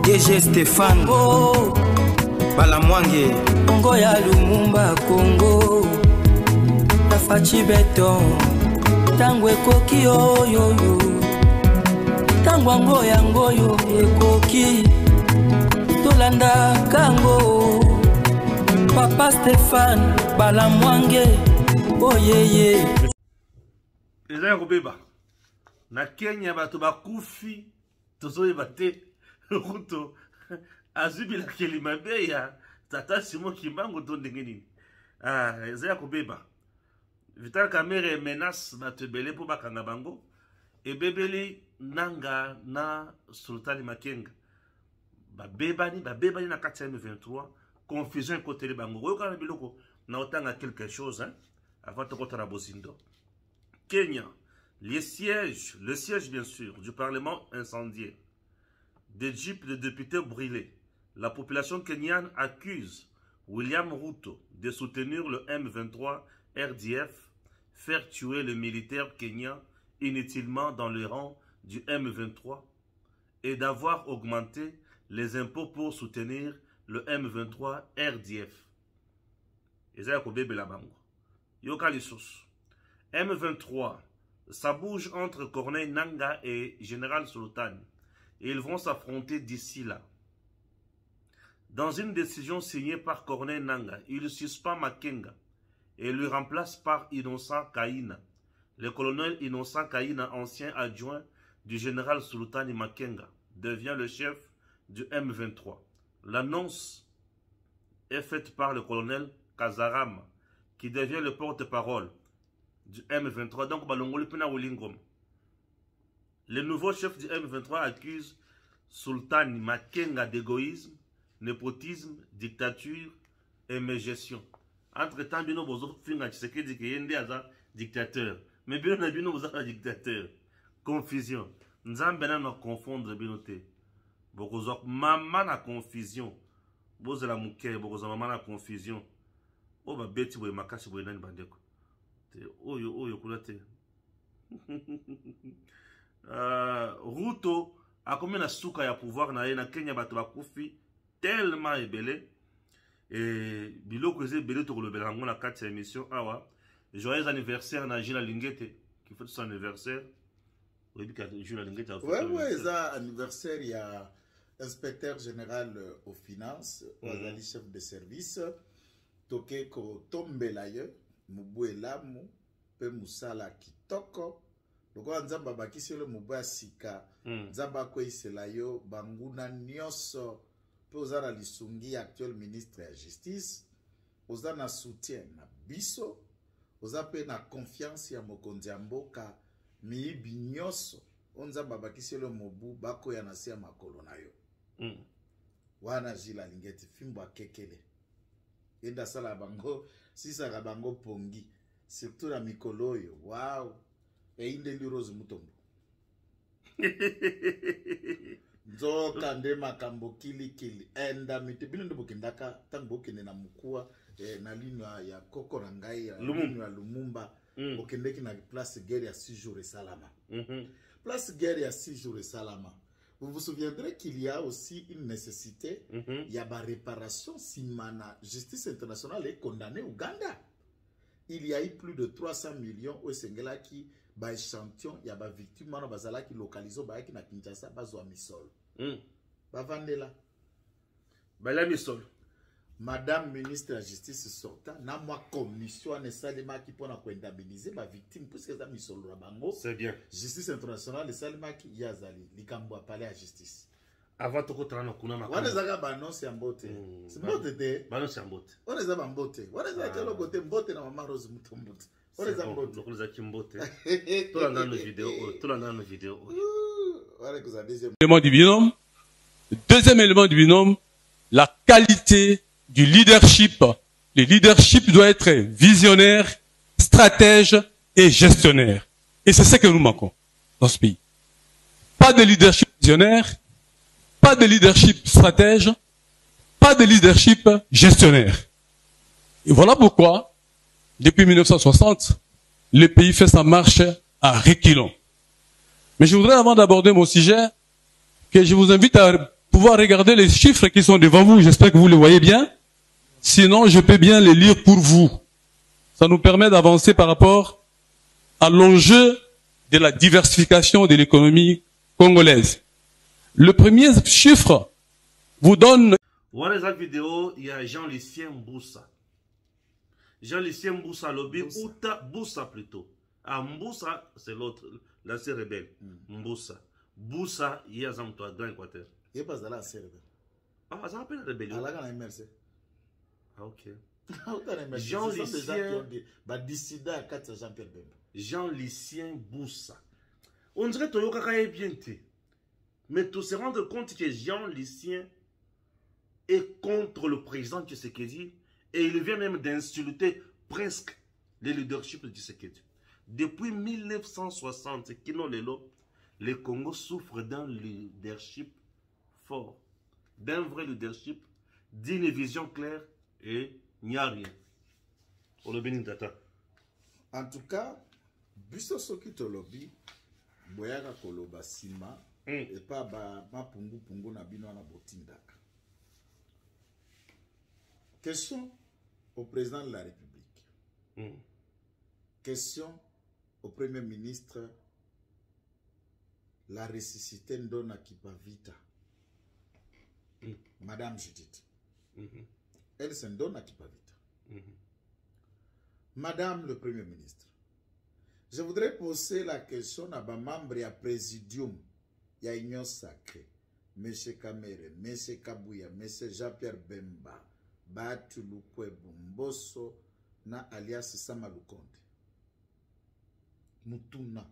DG Stéphane Balamwange Congo ya Lumumba Congo Tafachi Beton Tangwe koki oyo Tangwango yango yo ekoki Tolanda kango Papa Stéphane Balamwange oyeye Eza kobeba na Kenya bato bakufi tozoyeba te Ruto azubila kelima beya tata Simon Kimbangu to ndenge nini eza kobeba Vital Kamerhe menace bato ebele po bakanga bango ebebeli nanga na Sultani Makenga babebani na kati ya M23 confusion côté bango oyo kana biloko na otanga quelque chose avant de rentrer à Bozindo. Kenya, le siège bien sûr du Parlement incendié, des jeeps de députés brûlés. La population kenyane accuse William Ruto de soutenir le M23 RDF, faire tuer le militaire kenyan inutilement dans le rang du M23 et d'avoir augmenté les impôts pour soutenir le M23 RDF. M23, ça bouge entre Corneille Nangaa et Général Sultan. Et ils vont s'affronter d'ici là. Dans une décision signée par Corneille Nangaa, il suspend Makenga et le remplace par Innocent Kaina. Le colonel Innocent Kaina, ancien adjoint du général Sultan Makenga, devient le chef du M23. L'annonce est faite par le colonel Kazarama, qui devient le porte-parole du M23. Donc, le nouveau chef du M23 accuse Sultan Makenga d'égoïsme, népotisme, dictature et mégestion. Entre-temps, Bino Bozo Finga Tshisekedi qui est un dictateur. Mais Bino Bozo un dictateur. Confusion. Nous allons confondre Binoté. Bozo maman na confusion. Bozo la mouké, bozo maman na confusion. Oh ba beti boy makasi boy nani bandeko. Oyo kulate. Ruto a combien na suka ya pouvoir na Kenya bato bakufi tellement ebele et biloko eze belé to kolobela ngo na kati ya émission awa. Joyeux anniversaire na Gina Lingete qui fête son anniversaire. Oui, Gina Lingete a fait ouais, ça anniversaire il y a inspecteur général aux finances, Wazali chef de service, toke ko tombelaye mubuelamu pe musala kitoko. Loko nzamba bakisi le muba sika nzamba ko iselayo banguna nyoso pe ozana lisungi actuel ministre ya justice ozana soutien na biso ozape na confiance ya mokonzi ya mboka miibi nyoso onzamba bakisi le mobu bako ya nasi ya makolo na yo wana Gina Lingete fimbo akekele enda sala bango sisa bango pongi surtout na mikolo yo wow e inde Rose Mutombo nzoka nde makambo kili enda mitebino ndo bokendaka tango bokende na mukua na lino ya koko na ngai ya lino ya Lumumba bokendeki na place guerre ya 6 jours et salama place guerre ya 6 jours et salama. Vous vous souviendrez qu'il y a aussi une nécessité, il y a une réparation si la justice internationale est condamnée Ouganda. Il y a eu plus de 300 millions au Sengela qui ba échantillon, il y a des victimes bazala qui localisent ba qui na Kinshasa bazwa misol. Ba vandela. Ba la misol. Madame ministre de la justice sorta na moi commission ne salima qui pour indemniser ba victime puisque ça misol la bango. C'est bien. Justice internationale le salima qui yazali likambo apale à justice. Avant to kotrana kuna makana. Wana zaga ba non c'est mbote. C'est mbote te. Ba non c'est mbote. Wana zaga mbote. Wana zaga kelo côté mbote na mama Rose Mutombo. Wana zaga mbote. Lokolo za kimbote. To la dans nos vidéos. Wana kuza deuxième élément du binôme. Deuxième élément du binôme, la qualité du leadership. Le leadership doit être visionnaire, stratège et gestionnaire. Et c'est ce que nous manquons dans ce pays. Pas de leadership visionnaire, pas de leadership stratège, pas de leadership gestionnaire. Et voilà pourquoi, depuis 1960, le pays fait sa marche à reculons. Mais je voudrais, avant d'aborder mon sujet, que je vous invite à pouvoir regarder les chiffres qui sont devant vous. J'espère que vous les voyez bien. Sinon, je peux bien les lire pour vous. Ça nous permet d'avancer par rapport à l'enjeu de la diversification de l'économie congolaise. Le premier chiffre vous donne... Voilà la vidéo, il y a Jean-Lucien Mboussa. Jean-Lucien Mboussa, lobby, Outa Boussa plutôt. Ah, Mboussa, c'est l'autre, l'ancien rebelle. Mboussa. Boussa, il y a un grand Équateur. Il n'y a pas de la rebelle. Ah, ça s'appelle la rébellion. Ah, ok. Jean-Lucien Boussa. On dirait que Toyoka est bien. Mais tu se rends compte que Jean-Lucien est contre le président Tshisekedi et il vient même d'insulter presque le leadership de Tshisekedi. Depuis 1960, le Congo souffre d'un leadership fort, d'un vrai leadership, d'une vision claire et il n'y a rien. Pour le bénin tata. En tout cas, biso soki to lobby, boyaka koloba sima et pas ma pungu na bino na botindaka. Question au président de la République. Question au Premier ministre. La ressuscité Ndona Kipavita. Madame Judith. Elle se donne à Kipavita. Madame le Premier ministre. Je voudrais poser la question à ma membre et à Présidium. Il y a Union Sacrée. M. Kamere, M. Kabouya, M. Jean-Pierre Bemba, Batu Lukwebo, Mbosso, na alias Samalukonde. Mutuna.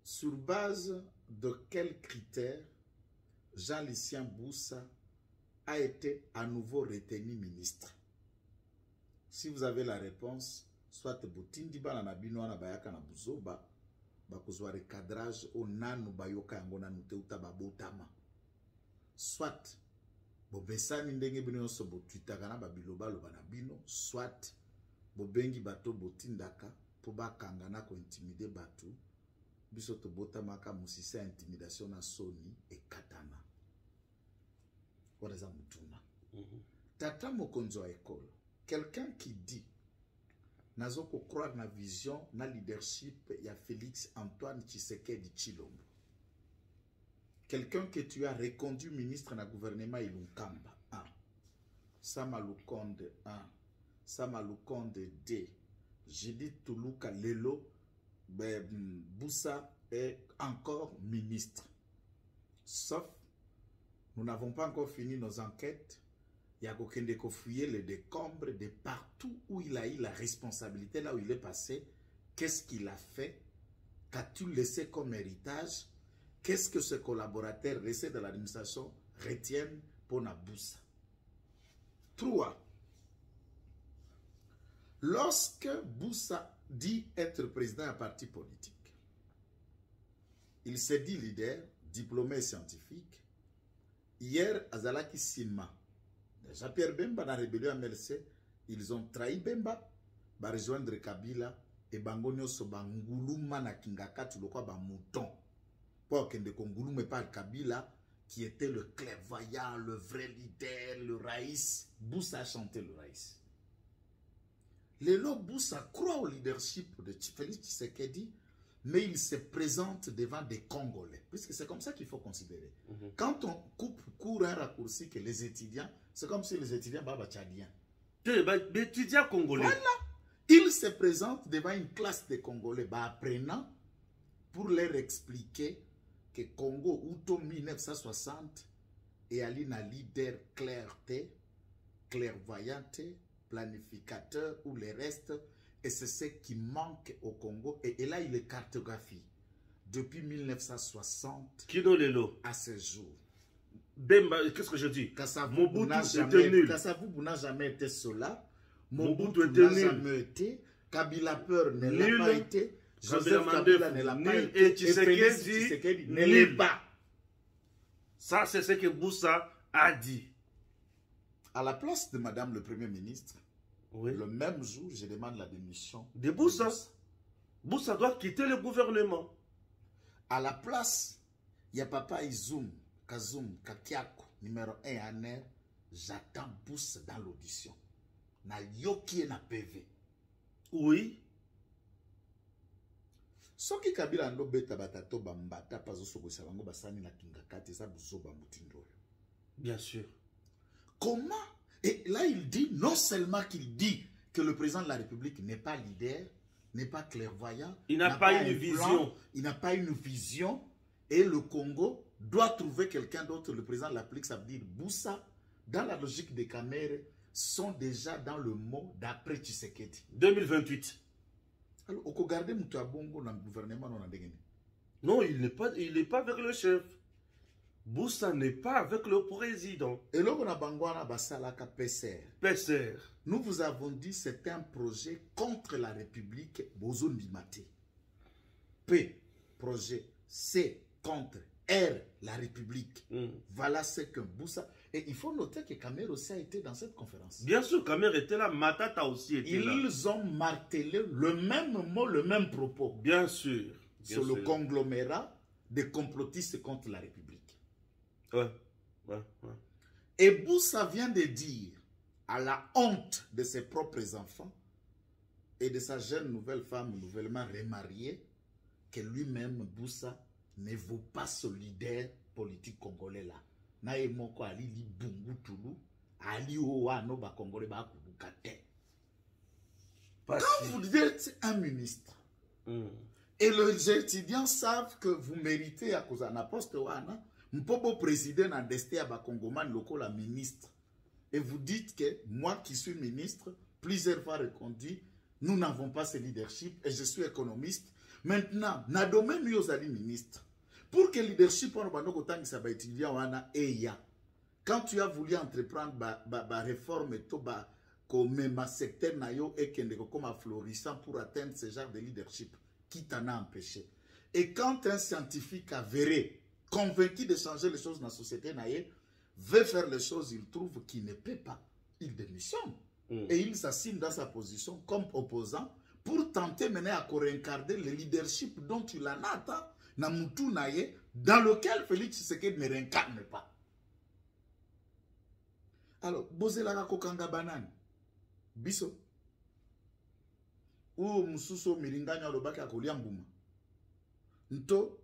Sur base de quels critères Jean-Lucien Boussa a été à nouveau retenu ministre? Si vous avez la réponse, soit Boutindi na bino na bayaka na buzoba, bakozwa recadrage au nanu bayoka yango nanu te utaba botama. Soit bobesani ndenge bino so botwitaka na babiloba loba na bino, soit bobengi bato botindaka po bakanga na ko intimider batu. Biso to botamaka musisa intimidation na soni et katana. Wadaza mutuna. Tata mokonzo à école. Quelqu'un qui dit nazoko croire na vision na leadership ya Félix Antoine Tshisekedi Tshilombo. Quelqu'un que tu as reconduit ministre na gouvernement Ilunkamba 1. Samalukonde 1. Samalukonde 2. Judith Tuluka Lelo Boussa est encore ministre. Sauf, nous n'avons pas encore fini nos enquêtes. Il y a quelqu'un qui a fouillé les décombres de partout où il a eu la responsabilité, là où il est passé. Qu'est-ce qu'il a fait? Qu'as-tu laissé comme héritage? Qu'est-ce que ses collaborateurs restés de l'administration retiennent pour Boussa? 3. Lorsque Boussa dit être président d'un parti politique, il s'est dit leader, diplômé et scientifique. Hier, Azalaki Sima, Jean-Pierre Bemba dans la rébellion MLC, ils ont trahi Bemba, ba rejoindre Kabila et Bangonio so Banguluma na Kingaka tu le quoi ba mouton. Pour que ne Kongulume pas Kabila qui était le clairvoyant, le vrai leader, le Raïs. Boussa a chanté le Raïs. Lélo Boussa croit au leadership de Félix Tshisekedi, mais il se présente devant des Congolais. Puisque c'est comme ça qu'il faut considérer. Quand on court un raccourci que les étudiants, c'est comme si les étudiants baba tchadiens. Les étudiants congolais. Voilà. Il se présente devant une classe de Congolais apprenant pour leur expliquer que Congo, Outo 1960, est allé un leader clairvoyante, planificateur ou les restes, et c'est ce qui manque au Congo. Et là, il est cartographie depuis 1960 à ce jour. Bemba, qu'est-ce que je dis? Mobutu était nul. Kasavubu n'a jamais été cela. Mobutu n'a jamais été. Kabila Peur ne l'a pas été. Joseph Kabila ne l'a pas été. Et Tshisekedi ne l'est pas. Ça, c'est ce que Boussa a dit. À la place de Madame le Premier ministre, le même jour, je demande la démission de Boussa. Boussa doit quitter le gouvernement. À la place, il y a Papa Izoum Kazoum Kakiako, numéro 1 à NER, j'attends Boussa dans l'audition. Na yoki na PV. Oui. Soki Kabila ndo beta batato bambata pazo soko sabango basani na kingakati sa buzoba mutindo. Bien sûr. Comment? Et là il dit, non seulement qu'il dit que le président de la République n'est pas leader, n'est pas clairvoyant, il n'a pas une vision. Il n'a pas une vision et le Congo doit trouver quelqu'un d'autre. Le président de la République, ça veut dire Boussa, dans la logique des caméras, sont déjà dans le mot d'après Tshisekedi. 2028. Alors, on peut garder Moutouabongo dans le gouvernement. Non, il n'est pas avec le chef. Boussa n'est pas avec le président. Et là, on a Bangwana Basalaka PCR. PCR. Nous vous avons dit c'est un projet contre la République Bozo Ndimate. P, projet. C, contre. R, la République. Voilà ce que Boussa... Et il faut noter que Kamer aussi a été dans cette conférence. Bien sûr, Kamer était là, Matata aussi était là. Ils ont martelé le même mot, le même propos. Bien sûr. Sur le conglomérat des complotistes contre la République. Ouais. Et Boussa vient de dire, à la honte de ses propres enfants et de sa jeune nouvelle femme nouvellement remariée, que lui-même, Boussa, ne vaut pas ce leader politique congolais là. Nae moko ali li bungu tulu, ali owa no ba congolais ba kubukate. Quand vous êtes un ministre, et les étudiants savent que vous méritez à cause d'un poste wana, mpobo président na desté à ba congoman loko la ministre, et vous dites que moi qui suis ministre, plusieurs fois répondu, nous n'avons pas ce leadership et je suis économiste. Maintenant, na domaine yozali ministre. Pour que le leadership quand tu as voulu entreprendre la réforme comme ma secteur comme florissant pour atteindre ce genre de leadership, qui t'en a empêché? Et quand un scientifique avéré, convaincu de changer les choses dans la société, veut faire les choses, il trouve qu'il ne peut pas. Il démissionne. Et il s'assigne dans sa position comme opposant pour tenter maintenant à réincarner le leadership dont il en attend. Dans lequel Félix Tshisekedi ne réincarne pas. Alors, Bozela Kokanga Banane, Biso, ou Mususo Miringanya Lobaka Koliambuma, Nto,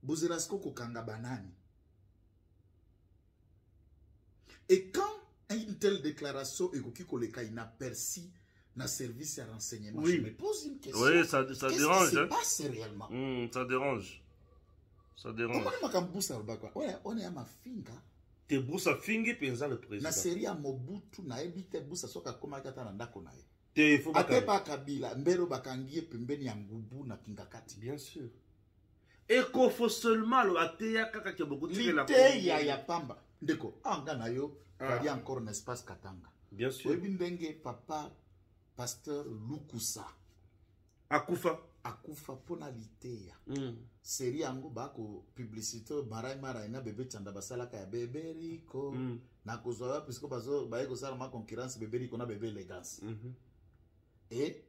Bozela Kokanga Banane. Et quand une telle déclaration est qu'il n'a perçu dans service à renseignement, oui. Je me pose une question. Oui, ça dérange. Qu'est-ce qui se passe réellement? Ça dérange. Ça dérange. On est à ma finga. Te Boussa fingi penza le président. Na série à Mobutu na ebite Boussa soka koma kata na ndako na ye. Te faut pas Ate pa Kabila mbero bakangie pembeni ya ngubu na kingakati. Bien sûr. Et qu'on faut seulement le ateya kaka ke beaucoup de la Liteya ya pamba. Ndeko anga na yo il y a encore un espace Katanga. Bien sûr. Webi ndenge papa pasteur Lukusa akufa pona liteya. Série ango bako publicité marai marai na bébé chanda basala ka ya bébé Rico na kozoa puisque bazo baye ko sala ma concurrence bébé Rico na bébé élégance. Et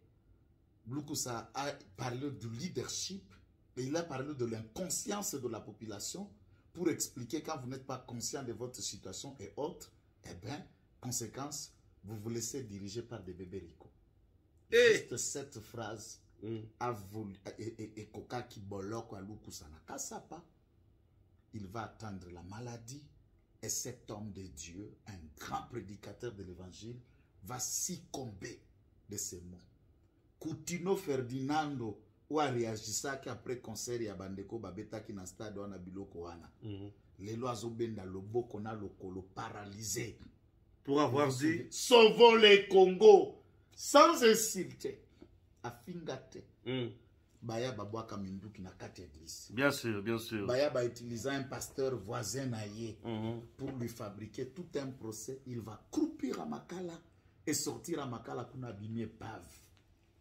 Lukusa a parlé du leadership et il a parlé de l'inconscience de la population pour expliquer quand vous n'êtes pas conscient de votre situation et autres, eh bien, conséquence, vous vous laissez diriger par des bébés Rico. Juste cette phrase a voulu et Koka qui boloko à Lukusa na kasapa, il va attendre la maladie et cet homme de Dieu, un grand prédicateur de l'évangile, va succomber de ces mots. Coutinho Ferdinando ou a réagi ça après concert ya bandeko babeta ki na stade wana biloko wana. Les lois obenda loboko na lokolo paralysé pour avoir dit sauvons les Congo sans insulter. Afingate. Baya babwaka minduki na kati église. Bien sûr, bien sûr. Baya ba utilisant un pasteur voisin naïe pour lui fabriquer tout un procès. Il va croupir à Makala et sortir à Makala kuna bimie pave.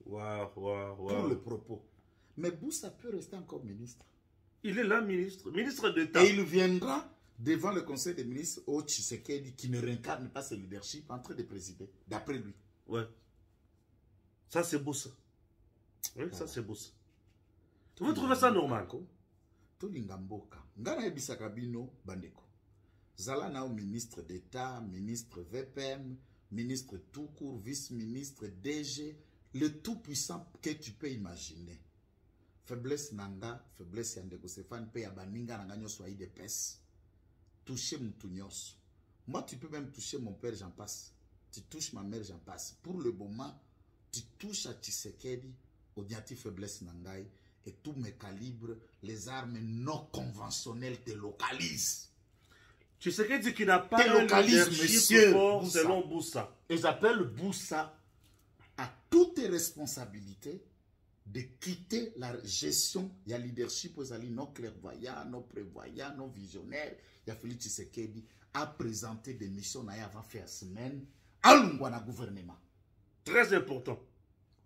Pour le propos. Mais Boussa peut rester encore ministre. Il est là, ministre d'État. Et il viendra devant le conseil des ministres au Tshisekedi qui ne réincarne pas ce leadership en train de présider, d'après lui. Ouais. Ça, c'est Boussa. Oui, ça, c'est Boussa. Vous trouvez ça normal? tolinga mboka nga nayebisaka bino bandeko zala nao ministre d'état, ministre VPM, ministre tout court, vice-ministre, DG, le tout puissant que tu peux imaginer. Faiblesse nanga, faiblesse yandeko Stéphane pe ya baninga nanga nyonso ayi de pes. Toucher mutu nyonso. Moi tu peux même toucher mon père, j'en passe. Tu touches ma mère, j'en passe. Pour le moment, tu touches à Tshisekedi, odiati faiblesse nangai, et tous mes calibres, les armes non conventionnelles te localisent. Tshisekedi qui n'a pas un leadership fort selon Boussa. Et j'appelle Boussa à toutes tes responsabilités de quitter la gestion. Il y a leadership aux alliés non clairvoyants, non prévoyants, non visionnaires. Il y a Félix Tshisekedi a présenté des missions avant faire semaine à l'Ungwana gouvernement. Très important.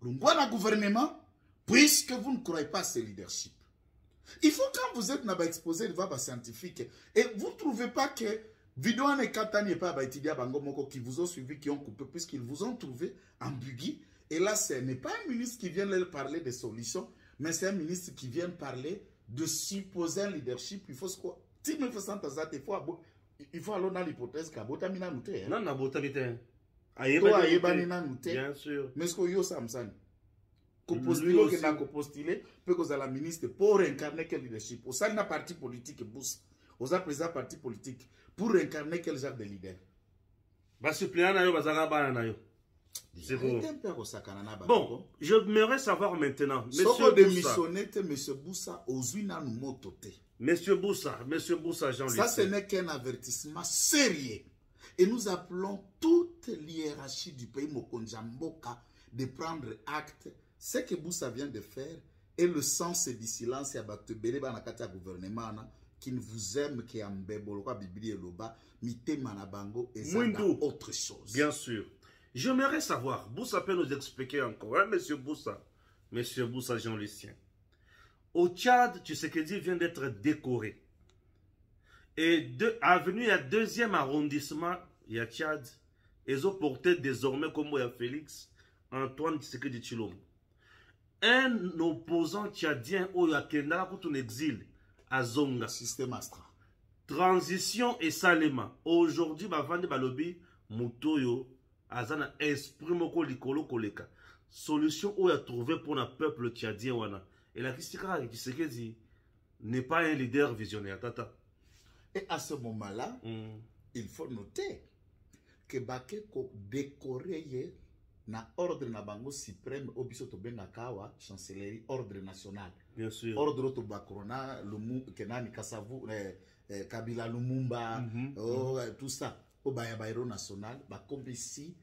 L'Ungwana gouvernement, puisque vous ne croyez pas à ce leadership. Il faut quand vous êtes dans l'exposé devant les scientifiques et vous ne trouvez pas que vidéo et Katani et pas Baitidia Bangomoko qui vous ont suivi, qui ont coupé, puisqu'ils vous ont trouvé ambigu. Et là, ce n'est pas un ministre qui vient leur parler des solutions, mais c'est un ministre qui vient parler de supposer un leadership. Il faut ce quoi. Si il faut aller dans l'hypothèse qu'Abotamina nous tait. Non, Abotamina. Bien sûr. Mais ce que yo Samsani. Postulé que n'a postulé peut que la ministre pour incarner quel leadership au sein d'un parti politique boost aux président parti politique pour incarner quel genre de leader ba suppléant na yo bazanga bana na yo bon je voudrais savoir maintenant monsieur Boussa Ozuina Numotote monsieur Boussa Jean-Luc ça ce n'est qu'un avertissement sérieux et nous appelons toute l'hiérarchie du pays Mokonjamboka de prendre acte. Ce que Boussa vient de faire est le sens du silence à Batebele Banakata gouvernement qui ne vous aime qui en Beboloka Bibli et Loba, Mite Manabango et autre chose. Bien sûr. J'aimerais savoir, Boussa peut nous expliquer encore, hein, monsieur Boussa Jean-Lucien. Au Tchad, Tshisekedi vient d'être décoré. Et avenue à 2e arrondissement, il y a Tchad, ils ont porté désormais comme il y a Félix, Antoine Tshisekedi Tshilombo. Un opposant tchadien au Yakenda pour ton exil à Zonga. Système Astra. Transition et Salema. Aujourd'hui, Bavande Balobi, Mutoyo, Azana esprit moko likolo koleka. Solution où il a trouvé pour le peuple tchadien wana. Et la Kistikara Tshisekedi n'est pas un leader visionnaire. Tata. Et à ce moment-là, il faut noter que Bakeko décoré na ordre na bango suprême obiso to benga kawa chancellerie ordre national. Bien sûr. Ordre to bakrona lumu kenani kasavu Kabila Lumumba tout ça au bayabairo national ba comme ici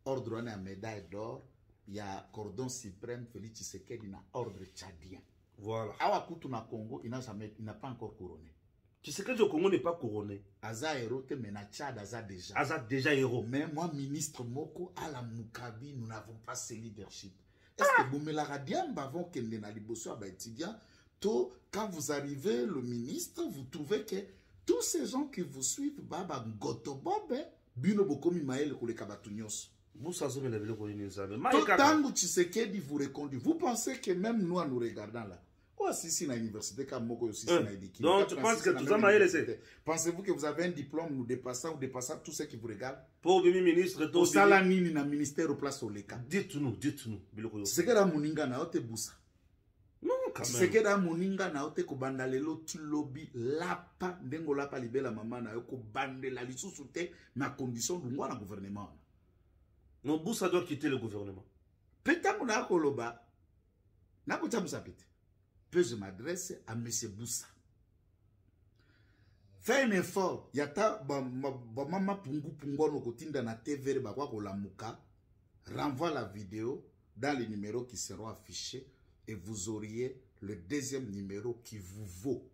ordre na médaille d'or il y a cordon suprême Félix Tshisekedi na ordre tchadien. Voilà. Awa kutu na Congo il n'a pas encore couronné. Tshisekedi au Congo n'est pas couronné. Aza héros te mena Tchad Aza déjà. Aza déjà héros. Mais moi, ministre Moko, à la Mukabi, nous n'avons pas ce leadership. Est-ce que vous me la radiam avant qu'elle n'ait liboso à Baïtidia, quand vous arrivez, le ministre, vous trouvez que tous ces gens qui vous suivent, Baba Ngotobobe, Bino Bokomi Maël Koule Kabatunios. Vous pensez que même nous, en nous regardant là, oh, si, na université comme Moko aussi, donc, tu penses que tout ça m'a laissé? Pensez-vous que vous avez un diplôme nous dépassant ou dépassant tous ceux qui vous regardent? Pour le ministre, au Salanini, na ministère au place au Leka. Dites-nous. C'est que la Moninga na ote Boussa. Non, quand même. C'est que la Moninga na ote kubandalelo tu lobby lapa, ndengo lapa libela maman na yoko bande la lissoute na condition de moi dans le gouvernement. Non, Boussa doit quitter le gouvernement. Peut-être qu'on a koloba. Na kuta Boussa pete. Puis je m'adresse à M. Boussa. Fais un effort. Yata mama pungu pungono kotinda na TV bakwa ko lamuka. Renvoie la vidéo dans les numéros qui seront affichés et vous auriez le deuxième numéro qui vous vaut.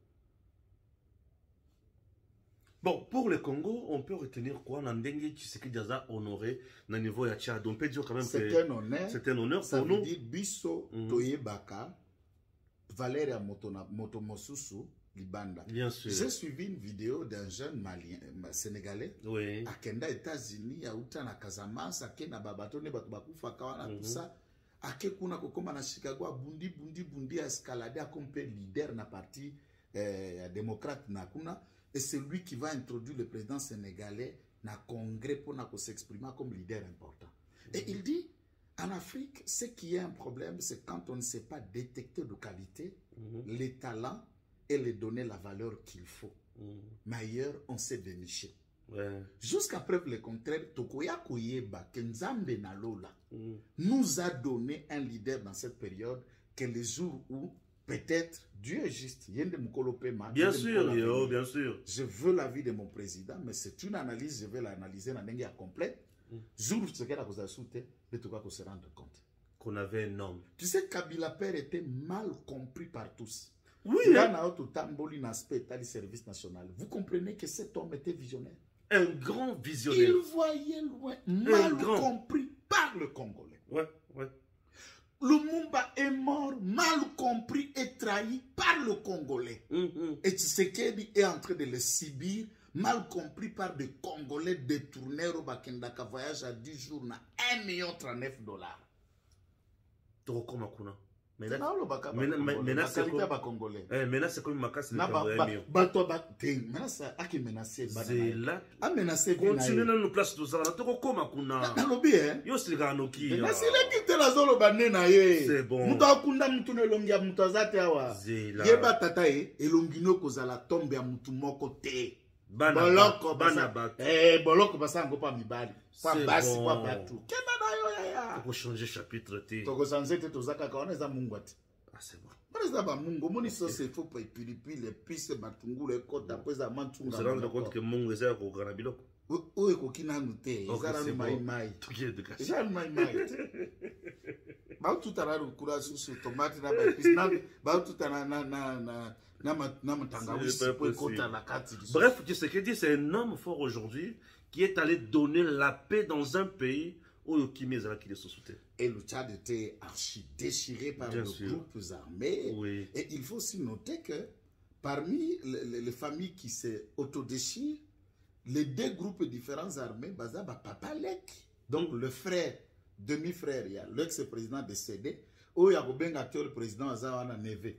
Bon, pour le Congo, on peut retenir quoi? Nandenge Tshisekedi a honoré na niveau ya Tchad. On peut dire quand même que c'est un honneur. C'est un honneur ça pour veut nous. dire Bisso Toyebaka. Valéria Motomosusu Libanda. Bien sûr. J'ai suivi une vidéo d'un jeune malien, sénégalais. Oui. À Kenda, États-Unis, à Outana, Casamance, à Kenda, Babatone, Batubakufa, Kawana, tout ça. À Kekuna, Kokoma, na Chicago, à Bundi, à escalader, à compter leader na parti démocrate Nakuna, et c'est lui qui va introduire le président sénégalais dans le congrès pour s'exprimer comme leader important. Et il dit, en Afrique, ce qui est un problème, c'est quand on ne sait pas détecter de qualité, les talents et les donner la valeur qu'il faut. Mais ailleurs, on s'est déniché. Jusqu'à preuve le contraire, Tokoya Koyeba, Kenzambe Nalola, nous a donné un leader dans cette période que les jours où peut-être Dieu est juste. Bien sûr, bien sûr. Je veux l'avis de mon président, mais c'est une analyse, je vais l'analyser dans l'année complète. Jour où ce qu'elle a sauté, de tout cas qu'on se rende compte. Qu'on avait un homme. Tu sais, Kabila Père était mal compris par tous. Oui. Service national. Vous comprenez que cet homme était visionnaire. Un grand visionnaire. Il voyait loin, mal compris par le Congolais. Ouais, ouais. Lumumba est mort, mal compris et trahi par le Congolais. Et Tshisekedi est en train de le subir, mal compris par des Congolais détournés au Bakendaka voyage à 10 jours na $1,39 000. Toko Makuna. Maintenant, c'est comme ma casse. Maintenant, c'est continuez dans nos places de ça. Toko Makuna. C'est bon. Pour changer chapitre. Ah, c'est bon. On se rend compte que mon est au Granabilo. Bref, tu sais que dit c'est un homme fort aujourd'hui qui est allé donner la paix dans un pays où qui les sous-soutés. Et le Tchad était archi déchiré par les groupes armés. Oui. Et il faut aussi noter que parmi les familles qui se autodéchirent, les deux groupes différents armés, Bazaba Papa Lek, donc le frère, demi-frère, il y a l'ex-président décédé, où il y a le président Azawana Neve.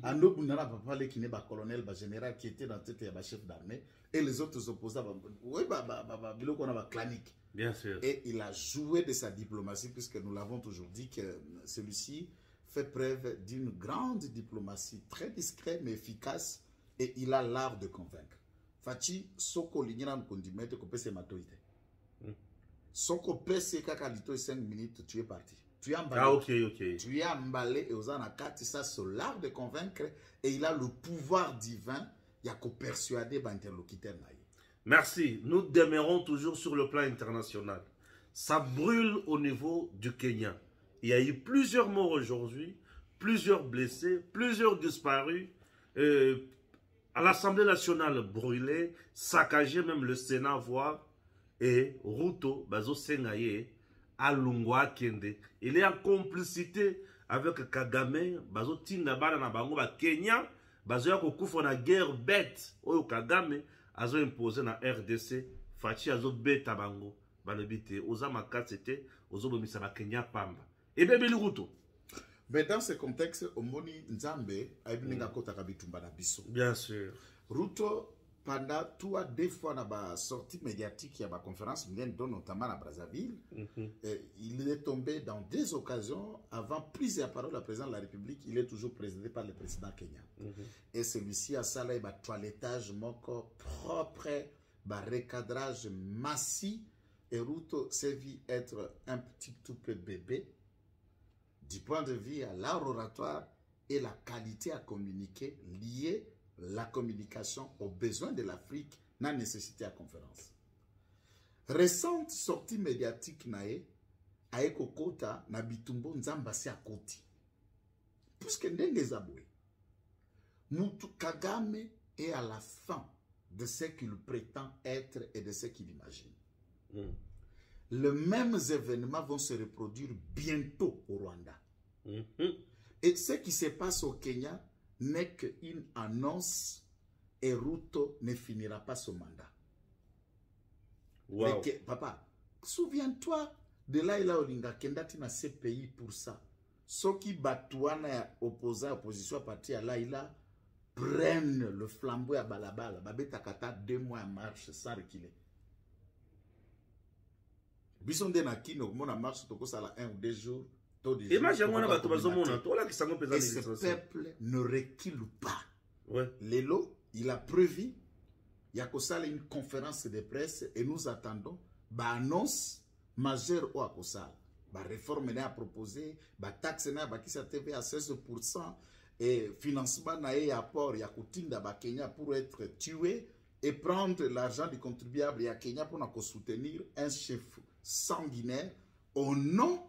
Ando Bunara Papa Lek, qui n'est pas colonel, général, qui était dans la tête de chef d'armée, et les autres opposants, oui, on a clanique. Bien sûr. Et il a joué de sa diplomatie, puisque nous l'avons toujours dit que celui-ci fait preuve d'une grande diplomatie, très discrète mais efficace, et il a l'art de convaincre. Fachi, soko lignana kondimete ko pese matoite. Soko pese kakalito 5 minutes, tu es parti. Tu es emballé. Ah, ok. Tu es emballé et aux anakati, ça c'est l'art de convaincre, et il a le pouvoir divin, il y a qu'au persuader l'interlocuteur. Merci. Nous demeurons toujours sur le plan international. Ça brûle au niveau du Kenya. Il y a eu plusieurs morts aujourd'hui, plusieurs blessés, plusieurs disparus. À l'Assemblée nationale brûlée, saccagé, même le Sénat voit. Et Ruto, Bazo Sengaye, Alungwa Kende. Il est en complicité avec Kagame, Bazo Tindabana na Bango, Kenya, Bazo Yakoufo na guerre bête, Oyo Kagame. Azo imposé na RDC, Fachi azo beta bango, balebite, oza makatete, ozo bomisa ba Kenya pamba. Et bien Ruto. Mais dans ce contexte, Omoni Nzambe a eu une kota kabitumba na biso. Bien sûr. Ruto, pendant 2 fois dans la sortie médiatique, il y a ma conférence, notamment à Brazzaville, il est tombé dans 2 occasions, avant prise de parole à président de la République, il est toujours présidé par le président kenyan. Et celui-ci a ça là, il a toilettage moko propre, recadrage massif, et Ruto s'est vu être un petit tout peu bébé, du point de vue à l'art oratoire et la qualité à communiquer liée la communication aux besoins de l'Afrique, n'a nécessité à conférence. Récente sortie médiatique nae, aeko kota na bitumbo nzamba si akoti. Puisque ndenge zaboué. Mutu Kagame est à la fin de ce qu'il prétend être et de ce qu'il imagine. Les mêmes événements vont se reproduire bientôt au Rwanda. Et ce qui se passe au Kenya n'est qu'une annonce et Ruto ne finira pas son mandat. Wow. Mais papa, souviens-toi de là il a Olinga Kendati na ces pays pour ça. Ce qui batouana opposant opposition à partir à là il a prennent le flambeau à Balabala, Babeta Kata 2 mois en marche sans reculer. Bison de Nakino, mon marche, toko sala 1 ou 2 jours. Et moi, j'ai un peu et ce peuple ne recule pas. Ouais. Lelo, il a prévu, il y a une conférence de presse et nous attendons annonce majeure au Akosal. Réforme à proposer, taxe na bakisa TV à 16% et financement na apport ya kutinda ba Kenya pour être tué et prendre l'argent du contribuable ya Kenya pour soutenir un chef sanguinaire au nom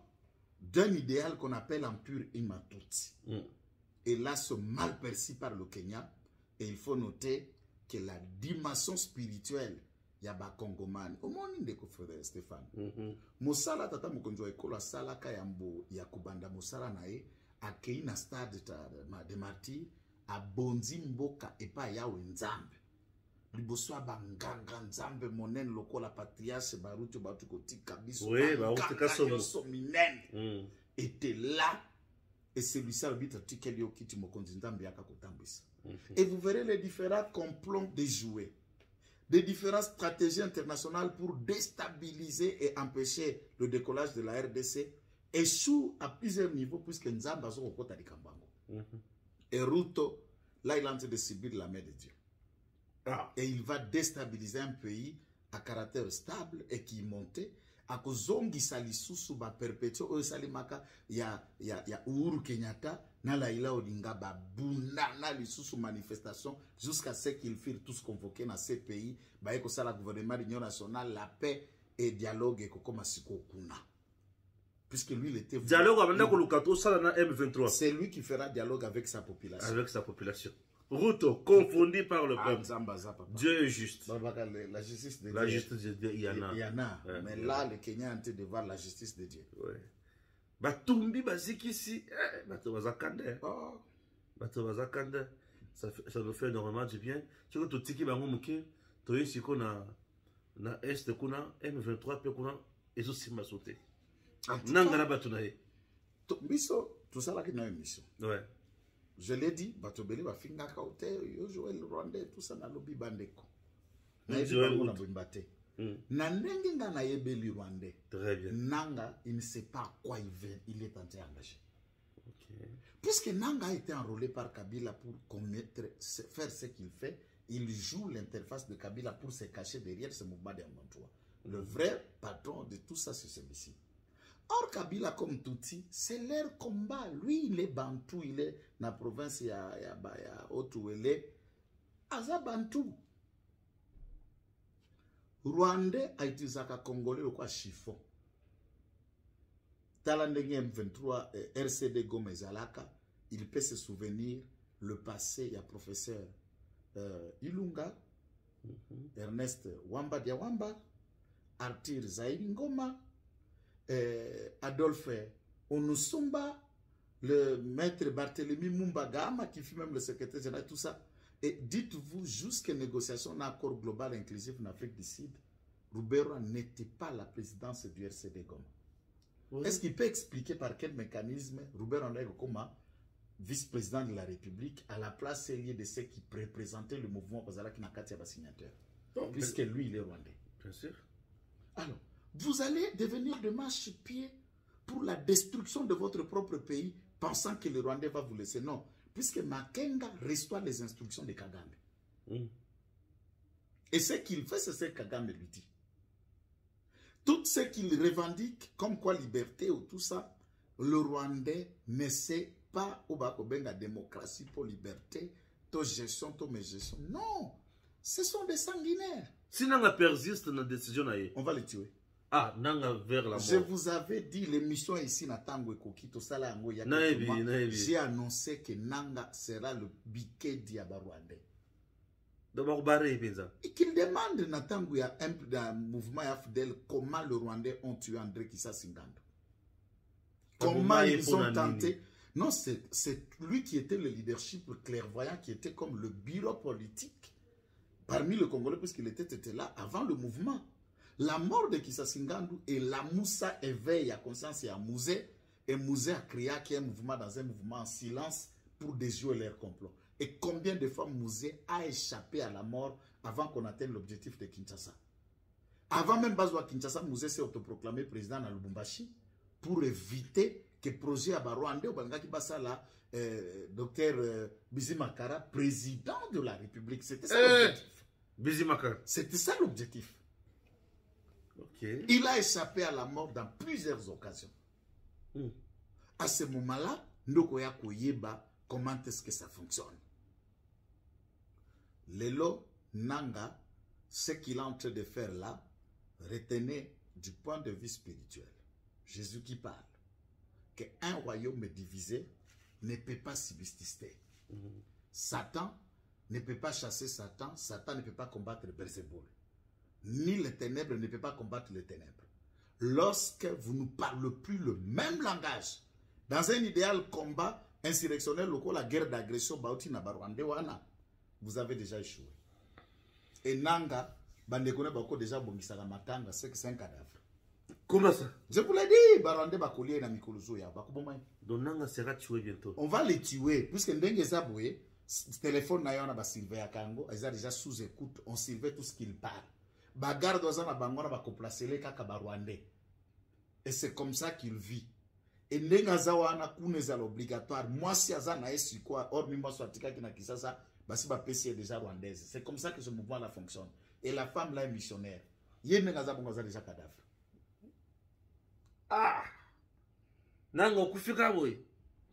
d'un idéal qu'on appelle Empire Imatutsi. Et là, c'est mal perçu par le Kenya. Et il faut noter que la dimension spirituelle, il y a des Congoman. Au moins, il y a Stéphane. Moussala, tata Mukonjo Ekola, Sala Kayambo, Yakubanda, Moussala Nae, a créé un stade de martyrs, à Bonzi Mboka et pas Yaou Nzambe. Liboswa banganga Nzambe monen loko la patriarche Baruto Batukoti Kabiso. Oui, Baruto Minen était là. Et celui-ci le but Tikelio Kiti Mokonzi Nzambe Yaka Kotambisa. Et vous verrez les différents complots déjoués. Des différentes stratégies internationales pour déstabiliser et empêcher le décollage de la RDC échouent à plusieurs niveaux puisque Nzambe a son Kota di Kambango. Et Ruto, là il est en train de subir la main de Dieu. Et il va déstabiliser un pays à caractère stable et qui est monté. À cause de Salisusu ba perpétuer au Salimaka ya Uhuru Kenyatta na Laila Odinga ba bunda na lisusu manifestation jusqu'à ce qu'ils furent tous convoqués dans ces pays ba eko sala gouvernement de l'Union nationale la paix et dialogue eko koma siko kuna puisque lui il était dialogue avec ko lukato sala na M23. C'est lui qui fera dialogue avec sa population. Avec sa population. Ruto, confondu par le peuple. Dieu est juste. La justice de Dieu. La justice de Dieu, il y en a. Il y en a. Mais là, le Kenya est en train de voir la justice de Dieu. Oui. Batumbi, Bazikisi, Batobazakande. Batobazakande. Ça nous fait énormément du bien. Tu vois, tout tiki bangomuke, tu es ici qu'on a Est, qu'on M23, puis qu'on a et aussi m'a sauté. Nangana Batunae. Tout ça là qui n'a une mission. Ouais. Je l'ai dit, Batobeli va finir à côté, Joël Rwandais, tout ça, na lobby bandeko. Na Joël Rwandais. Nanenge na yebeli Rwandais. Très bien. Nanga, il ne sait pas à quoi il est en train d'engager. Okay. Puisque Nanga a été enrôlé par Kabila pour faire ce qu'il fait, il joue l'interface de Kabila pour se cacher derrière ce mouvement d'M23. Le vrai patron de tout ça, c'est celui-ci. Or, Kabila comme Tutsi, c'est leur combat. Lui, il est Bantou, il est dans la province, il y a Otuele. Aza Bantou. Rwandais a utilisé un Congolais, le quoi chiffon. Talandenge M23, RCD Gomez Alaka, il peut se souvenir le passé, il y a professeur Ilunga, Ernest Wamba Diawamba, Arthur Zaïri Ngoma, Adolphe Onusumba, le maître Barthélemy Mumbagama qui fut même le secrétaire général, tout ça. Et dites-vous, jusqu'à négociation d'un accord global inclusif en Afrique du Sud, Roubero n'était pas la présidence du RCD Goma. Oui. Est-ce qu'il peut expliquer par quel mécanisme Roubero en est comme vice-président de la République à la place de ceux qui représentaient le mouvement Bazala qui n'a qu'à être signateur? Puisque lui, il est rwandais. Bien sûr. Alors, vous allez devenir de marche-pied pour la destruction de votre propre pays, pensant que le Rwandais va vous laisser. Non, puisque Makenga reçoit les instructions de Kagame. Et ce qu'il fait, c'est ce que Kagame lui dit. Tout ce qu'il revendique, comme quoi liberté ou tout ça, le Rwandais ne sait pas où va la démocratie pour liberté, to gestion, to mes gestion. Non, ce sont des sanguinaires. Si Nanga persiste dans la décision, on va les tuer. Ah, Nanga vers la mort. Je vous avais dit, l'émission ici, j'ai annoncé que Nanga sera le biquet d'Iabarwandais. Et qu'il demande Natangu ya un mouvement Afdel comment le Rwandais ont tué André Kissa Singando. Comment ils ont tenté. Non, c'est lui qui était le leadership clairvoyant, qui était comme le bureau politique parmi les Congolais, puisqu'il était là avant le mouvement. La mort de Kissa Singando et la Moussa éveille à conscience et à Mouzé. Et Mouzé a créé un mouvement dans un mouvement en silence pour déjouer leur complot. Et combien de fois Mouzé a échappé à la mort avant qu'on atteigne l'objectif de Kinshasa? Avant même Bazwa Kinshasa, Mouzé s'est autoproclamé président dans Lubumbashi pour éviter que le projet Abarouandé ou Bangaki Basala, docteur Bizimakara, président de la République. C'était ça l'objectif. Bizimakara. C'était ça l'objectif. Okay. Il a échappé à la mort dans plusieurs occasions. À ce moment-là, Ndokoya Koyeba, comment est-ce que ça fonctionne? Lelo Nanga, ce qu'il est en train de faire là, retenez du point de vue spirituel. Jésus qui parle. Qu'un royaume divisé ne peut pas subsister. Satan ne peut pas chasser Satan. Satan ne peut pas combattre Belzéboul. Ni les ténèbres ne peut pas combattre les ténèbres. Lorsque vous ne parlez plus le même langage, dans un idéal combat insurrectionnel local, la guerre d'agression, vous avez déjà échoué. Et Nanga, Bandekone Bako déjà bongisaka matanga, c'est que c'est un cadavre. Comment ça? Je vous l'ai dit, Barande Bakolier na Mikolozo ya Bakubomai. Donc Nanga sera tué bientôt. On va les tuer, puisque Ndenge Zaboué, téléphone na yona ba Sylvain Kango, ils ont déjà sous écoute, on surveille tout ce qu'il parle. Bagarre dans un bangona ba complacer les kaka Barwandais. Et c'est comme ça qu'il vit. Et Ndenga Zawana Kuneza l'obligatoire, moi si Azana est quoi, or ni moi soit tika qui na Kisasa, basi ba PC est déjà rwandaise. C'est comme ça que ce mouvement là fonctionne. Et la femme là est missionnaire. Yé Ndenga Zabonga déjà cadavre. Ah! Nanga Kufika boy.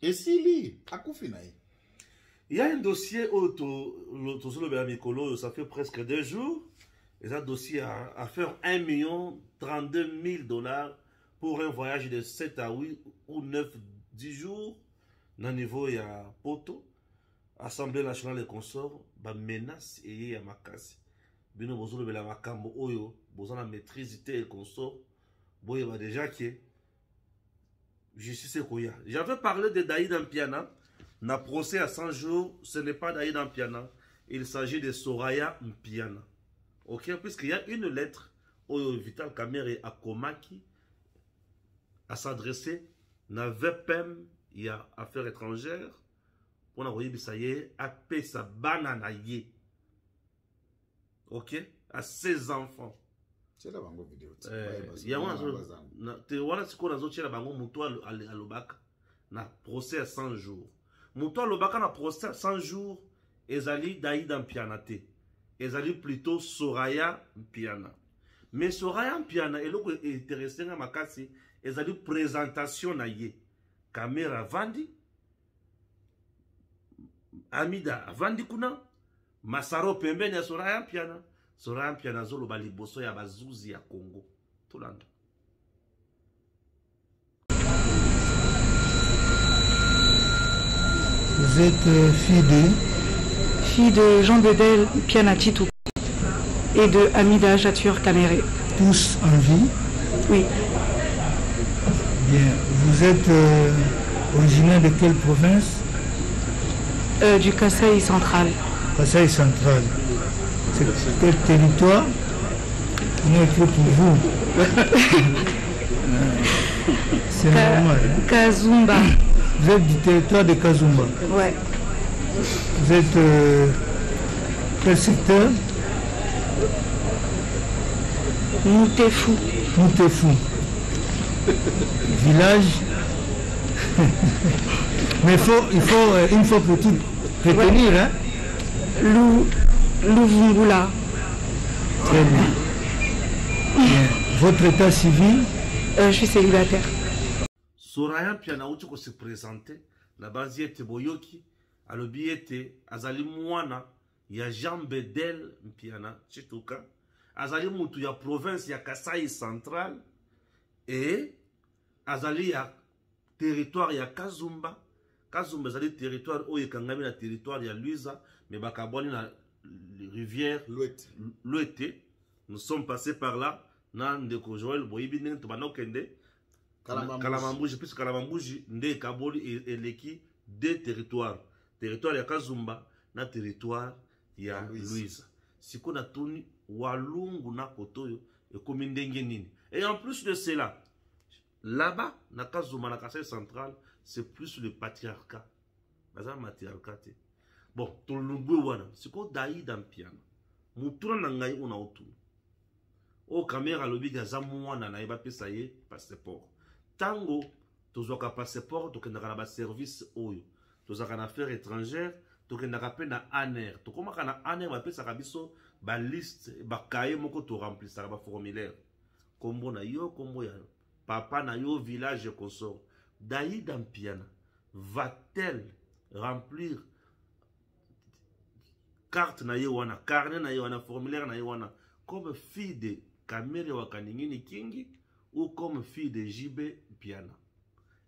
Et si li, Akufinaï. Il y a un dossier ça fait presque 2 jours. Et un dossier à faire 1,032,000 $ pour un voyage de 7 à 8 ou 9, 10 jours. Dans le niveau, il y a Poto, Assemblée nationale et consorts, bah menace et il y a Makasi. Bino bozolo bela makambo oyo, bozana maîtrise et consorts. Boye bah déjà qui justice koya. J'avais parlé de Daïd Mpiana. Na procès à 100 jours, ce n'est pas Daïd Mpiana. Il s'agit de Soraya Mpiana. Ok, puisqu'il y a une lettre au Vital Kamerhe à Komaki à s'adresser à VPM, il y a Affaires étrangères, pour envoyer Bissaye à Pesa Bananaye. Ok, à ses enfants. C'est la bango vidéo. Il y a un procès à 100 jours. Moutoua Lobaka na procès à 100 jours, ezali Daïd Mpiana te. Ezali plutôt Soraya Mpiana. Mais Soraya Mpiana, et l'autre est intéressant à Makasi, ezali présentation na ye. Caméra Vandi, Amida Vandi Kuna, Masaro Pembe na Soraya Mpiana. Soraya Mpiana zolo baliboso ya bazuzi ya Congo. Tolanda. Vous êtes fille de Jean Bedel Pianatitou et de Amida Jatur Kamerhe. Tous en vie? Oui. Bien. Vous êtes originaire de quelle province? Du Kasaï central. Kasaï central. C'est quel territoire? On est écrit pour vous. C'est normal. Hein? Kazumba. Vous êtes du territoire de Kazumba? Ouais. Vous êtes quel secteur? Moutefou. Moutefou. Village. Mais il faut une fois pour toutes retenir, ouais. Hein? Louvungula. Très bien. Bien. Votre état civil? Je suis célibataire. Soraya Mpiana uti ko se présenter la base était boyoki alobi était azali mwana ya Jean Bedel Mpiana chituka azali mutu ya province ya Kasai central et azali ya territoire ya Kazumba. Kazumba azali territoire oyo ekangami na territoire ya Luiza mais bakaboni na rivière Louete. Nous sommes passés par là na ndeko Joël Boyibi ndenge tobanokende Kalamambuji, puisque Kalamambuji, nde Kaboli et Leki, 2 territoires. Territoire ya Kazumba, na territoire ya Louise. Si qu'on a tourné, Walungu na Kotoyo, et comme nini. Et en plus de cela, là-bas, na Kazumba, na Kasai central, c'est plus le patriarcat. C'est un matriarcat. bon tolubwe wana siko Daïda Mpiana mutura na ngai ona otuna o kamera lobi gaza mwana na yeba pesa ye passeport tango tozwaka passeport tokendaka na ba service oyo tozaka na affaires étrangères tokendaka pe na ANR tokomaka na ANR bapesaka biso ba liste ba kaye moko to remplissaka ba formulaire kombo na yo kombo ya papa na yo village consort. Daïda Mpiana va-t-elle remplir carte na yewana, carnet na yewana, formulaire na yewana comme fille de Kamere Wakaningini Kingi ou comme fille de JB Mpiana?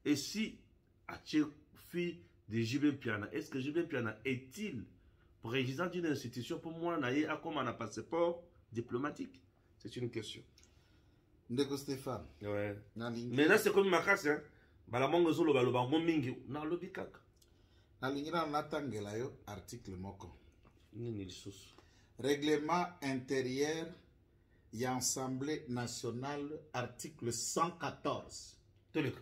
Et si Ache fille de JB Mpiana, est-ce que JB Mpiana est-il président d'une institution pour moi naye a comme un passeport diplomatique? C'est une question. Ndeko Stéphane. Ouais. Mais là c'est comme ma casse hein. Balamongo zolo baloba mo mingi na lobi kaka. Nalingira natangela yo article moko. Nini lisusu. Règlement intérieur et Assemblée nationale, article 114. Tolek.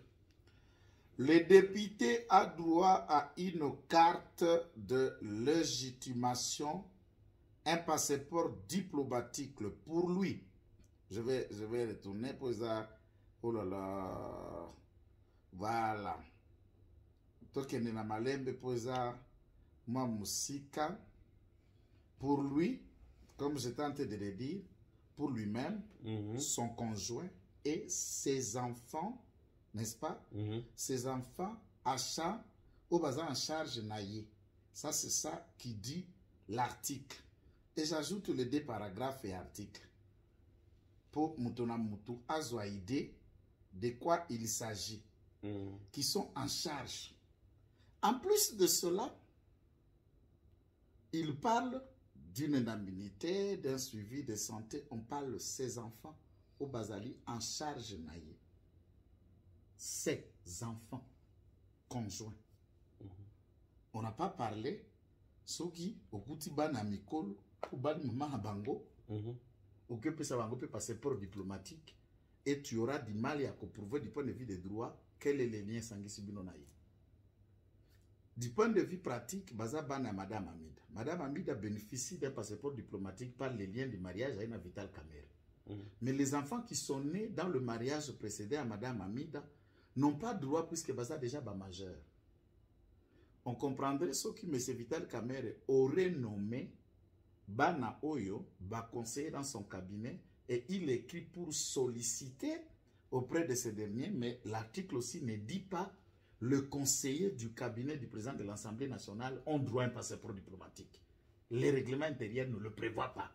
Le député a droit à une carte de légitimation, un passeport diplomatique pour lui. Je vais retourner pour ça. Oh là là. Voilà. Tokende na malembe pour ça. Ma musika. Pour lui, comme je tentais de le dire, pour lui-même, son conjoint et ses enfants, n'est-ce pas? Ses enfants, achat, au bazar en charge naïe. Ça, c'est ça qui dit l'article. Et j'ajoute les deux paragraphes et articles. Pour Moutona Moutou, azo idée de quoi il s'agit, qui sont en charge. En plus de cela, il parle d'une indemnité, d'un suivi de santé. On parle de ses enfants au Bazali en charge naïe. Ses enfants conjoints. On n'a pas parlé ceux qui au Koutiba na Mikolo ou Bani Mama Bango ou que peut savoir peut passer pour diplomatique et tu auras du mal à prouver du point de vue des droits quel est le lien sanguin naïe. Du point de vue pratique, Bazabana Madame Amida. Madame Amida bénéficie d'un passeport diplomatique par les liens du mariage à une Vital Kamere. Mais les enfants qui sont nés dans le mariage précédent à Madame Amida n'ont pas droit puisque Baza déjà majeur. On comprendrait ce que M. Vital Kamere aurait nommé Bana Oyo, conseiller dans son cabinet, et il écrit pour solliciter auprès de ces derniers, mais l'article aussi ne dit pas le conseiller du cabinet du président de l'Assemblée nationale ont droit à un passeport diplomatique. Les règlements intérieurs ne le prévoient pas.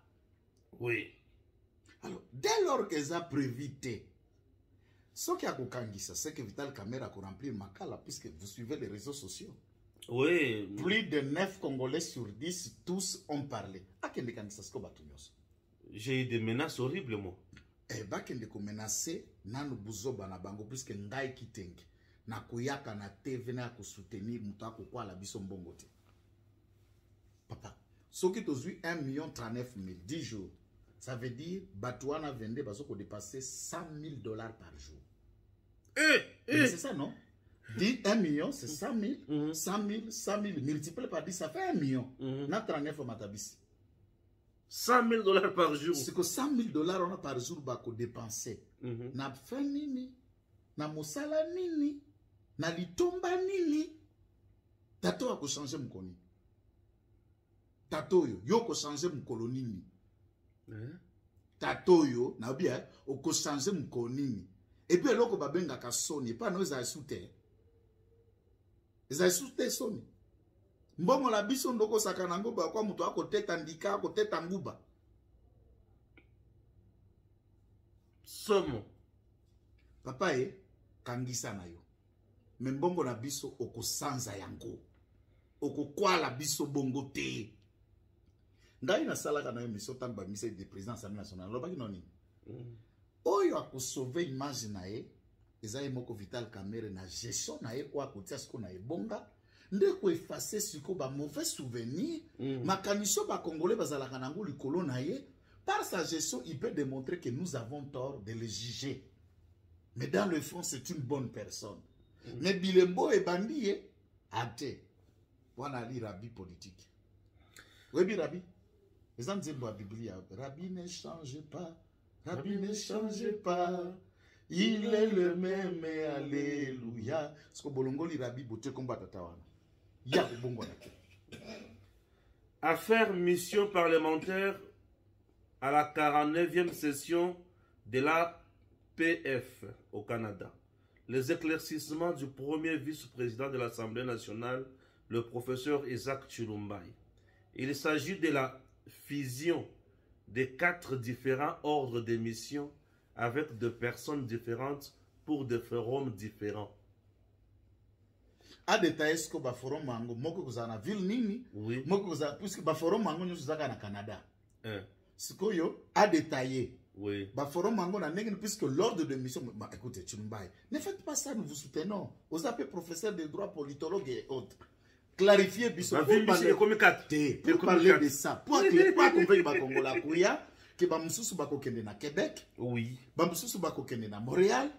Oui. Alors, dès lors qu'ils ont prévité, ce qui a kokangisa, c'est que Vital Kamere a rempli Makala, puisque vous suivez les réseaux sociaux. Oui. Plus de 9 Congolais sur 10, tous ont parlé. J'ai eu des menaces horribles, moi. Eh bien, qu'il a menacé, nanu buzoba na bango, puisque ngai kitengi. Na kuyaka na TV na soutenir mutako kwa la biso mbongo te. Papa, ce qui t'a vu 1,039,000, 10 jours, ça veut dire Batouana vendait parce qu'on dépassait $100,000 par jour. C'est ça, non? Dit 1 million, c'est 100 000, 100 000, 100 000, multiplié par 10, ça fait 1 million. Na 39 au matabisi. $100,000 par jour. C'est que $100,000 on a par jour bako dépenser. Na fait nini, na mosala nini, na litomba nini. Tato a ko changer mkoni. Tato yo ko changer mkolo nini. Tato yo na bien o ko changer mkoni nini. Et puis loko babenga ka soni pas no za soute. Za soute soni. Mbongo la biso ndoko sakanango ba kwa mutu akoteta ndika akoteta nguba. Somo. Papa kangisa na yo. Mbongo na biso okosanza yango. Okokwala biso bongo te. Ngai na salaka na yo miso tamba mise de président Assemblée nationale. Lobaki noni. Oyo akosauve image na ye. Ezaye moko Vital Kamere na gestion na ye kwa kotia siko na ye bonga. Ndeko effacer siko ba mauvais souvenir. Makaniso ba congolais bazalaka nango likolo na ye. Par sa gestion, il peut démontrer que nous avons tort de le juger. Mais dans le fond, c'est une bonne personne. Mais Bilembo et Bandie, ate. Wana li rabi politique. Oui, Rabbi. Les gens disent dans la Bible, Rabbi ne change pas. Rabbi ne change pas. Il est le même, alléluia. Ce que Bolongoli Rabbi botte combat tatawana. Ya bongo na. Affaire mission parlementaire à la 49e session de l'APF au Canada. Les éclaircissements du premier vice-président de l'Assemblée nationale, le professeur Isaac Chilumbai. Il s'agit de la fusion de 4 différents ordres de mission avec 2 personnes différentes pour des forums différents. A détaillé ce que le forum mango, moko kozana ville nini, oui, moko kozana puisque le forum mango nous zaka na Canada. Hein. Ce que yo a détaillé. Oui. Le forum mango na negen puisque l'ordre de mission, écoutez, Chilumbai, ne faites pas ça, nous vous soutenons. Vous appelez professeur de droit, politologue et autres. Clarifiez biso pour parler de ça. Pour accompagner les Congolais que bamususu bako kende na Québec, Oui. bamususu bako kende na Montréal,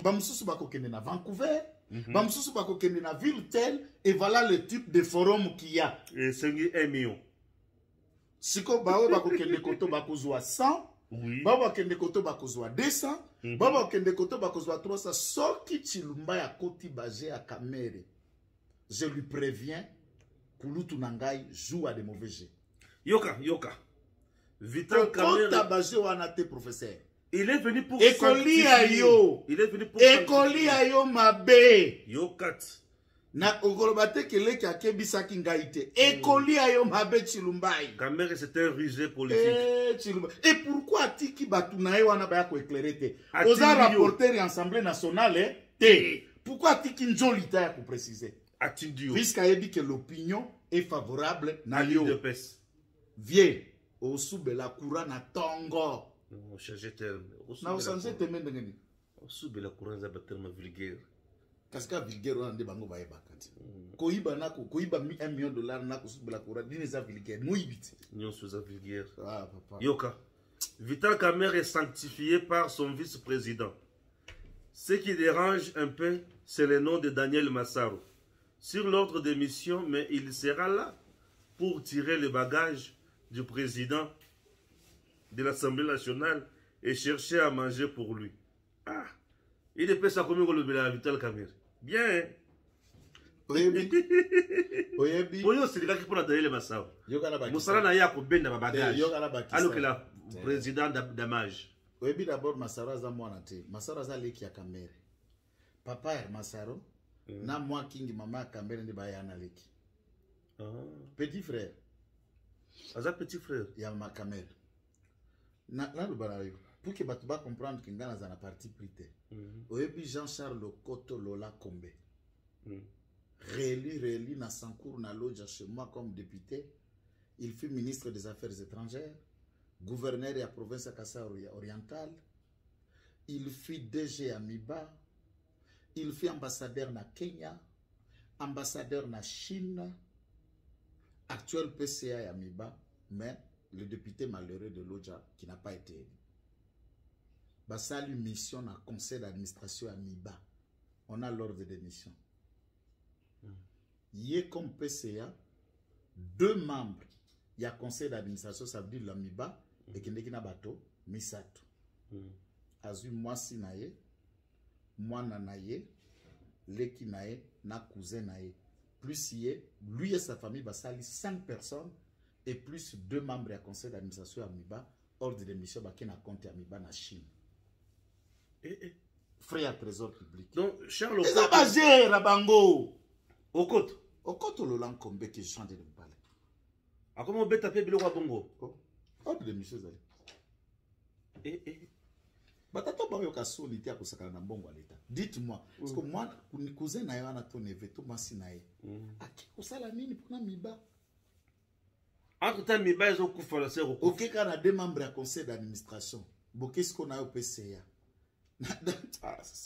bamususu bako kende na Vancouver, bamususu bako kende na ville telle, et voilà le type de forum qu'il y a. Et c'est 1 million. Siko bawe bako kende koto bako zwa 100, Oui. bako kende koto bako zwa 200, bako kende koto bako zwa 300, soki Chilumba ya koti baje à Kamere. Je lui préviens, Kulutu Nangai joue à des mauvais jeux. Yoka. Vital Kamerhe. Professeur. Il est venu pour Ekoli ayo. Il est venu pour Ekoli ayo mabe. Yokat. Na ogolobate kele ki akebisaki ngaite. Ekoli ayo mabe Chilumbai. Kamerhe c'est un rusé politique. Chilumbai. Et pourquoi tiki batunae wana baya ko éclairer? Ati Oza yo. rapporteur en Assemblée nationale te. Pourquoi tiki njolita ya ko préciser? Atindio. Puisqu'il dit que l'opinion est favorable na Ali de yo. pes. Viens au soubela courant na tongo. On change terme. Na osanje teme ndengeni. Soube la courant za tellement vulgaire. Kaska vulgaire on de bango baye bakati. Koiba nako koiba $1 million nako soubela courant dine za vulgaire. Moibiti. Nyon sous za vulgaire. Ah papa. Yoka. Vital Kamerhe est sanctifié par son vice-président. Ce qui dérange un peu, c'est le nom de Daniel Massaro. Sur l'ordre de mission, mais il sera là pour tirer le bagage du président de l'Assemblée nationale et chercher à manger pour lui. Ah, il est ça comme le Vital Kamerhe. Bien, hein? Oyebi. Oyebi. Oyo c'est le gars qui prend Daniel Massaro. Yokala baki. Moussala na ya ko benda bagage. Yokala baki. Alors que la président d'Amage. Oyebi d'abord Massaro za mwana te. Massaro za leki ya Kamerhe. Papa ya Massaro. Na moi King maman Kamerhe ndi bayana leki. Petit frère. Aza petit frère. Ya ma Kamerhe. Na la lubarayo. Pour que batu ba comprendre que ngana za na parti prité. Oyebi Jean-Charles Lokoto Lola Kombe. Réélu na Sankour na loja chez moi comme député. Il fut ministre des Affaires étrangères, gouverneur de la province de Kasai orientale. Il fut DG à Miba. Il fut ambassadeur na Kenya, ambassadeur na Chine, actuel PCA à Miba, mais le député malheureux de Loja qui n'a pas été élu. Basali mission na conseil d'administration à Miba. On a l'ordre de mission. Il est comme PCA, 2 membres. Il y a conseil d'administration, ça veut dire la Miba, et qui n'est bateau, Misato. Azu moi sinaye. Moi nanaye, leki naye, na cousin naye. Plus lui et sa famille basali 5 personnes et plus 2 membres du conseil d'administration à Miba, ordre de mission qui na compte à Miba na Chine. Frère à trésor public. Donc Charles ça va gérer Rabango. Okoto. Okoto Lolan Kombe qui chante de me parler. A comment bête taper bilo bongo? Ordre de mission zali. Batato ba yo kasoni tia kusakana na mbongo à l'état. Dites-moi, parce que moi cousin na yo na ton neveu to masi na ye. Aki kusala nini pour na Miba? Entre temps Miba ils ont kufa la sœur. OK kana 2 membres du conseil d'administration. Qu'est-ce qu'on a au PCA?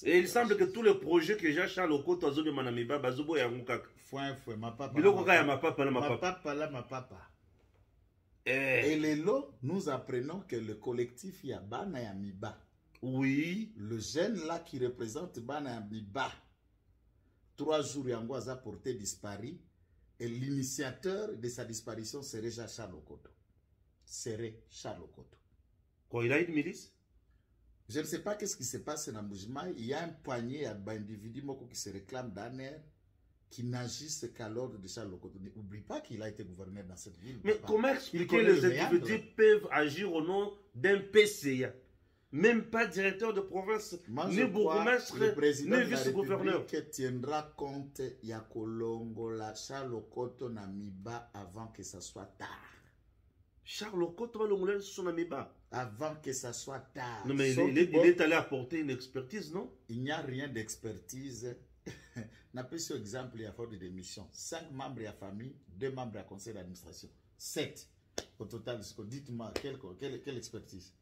Et il semble que tous les projets que Jean-Charles Okoto a zone manamiba bazubo ya ngukaka. Fouin ma papa. Biloko ka ya ma papa na ma papa. Ma papa. Et les lots, nous apprenons que le collectif Yabana Yamiba. Oui. Le jeune là qui représente Bana Yamiba. 3 jours Yango a porté disparu. Et l'initiateur de sa disparition serait Charles Okoto. Serait Charles Okoto. Quand il a une milice? Je ne sais pas qu'est-ce qui se passe dans Mbujimai. Il y a un poignet d'individus qui se réclament d'un air, qui n'agissent qu'à l'ordre de Charles Okoto. N'oublie pas qu'il a été gouverneur dans cette ville. Mais comment expliquer les individus peuvent agir au nom d'un PCA? Même pas directeur de province, ni bourgmestre, ni vice-gouverneur. Qui tiendra compte Yakolongola Charles Okoto Namiba avant que ça soit tard. Charles Okoto va l'ongler sur son Namiba. Avant que ça soit tard. Non, mais il est allé apporter une expertise, non? Il n'y a rien d'expertise. N'a pas ce exemple, il y a fort de démission. 5 membres de la famille, 2 membres du conseil d'administration. 7 au total. Dites-moi, quelle expertise?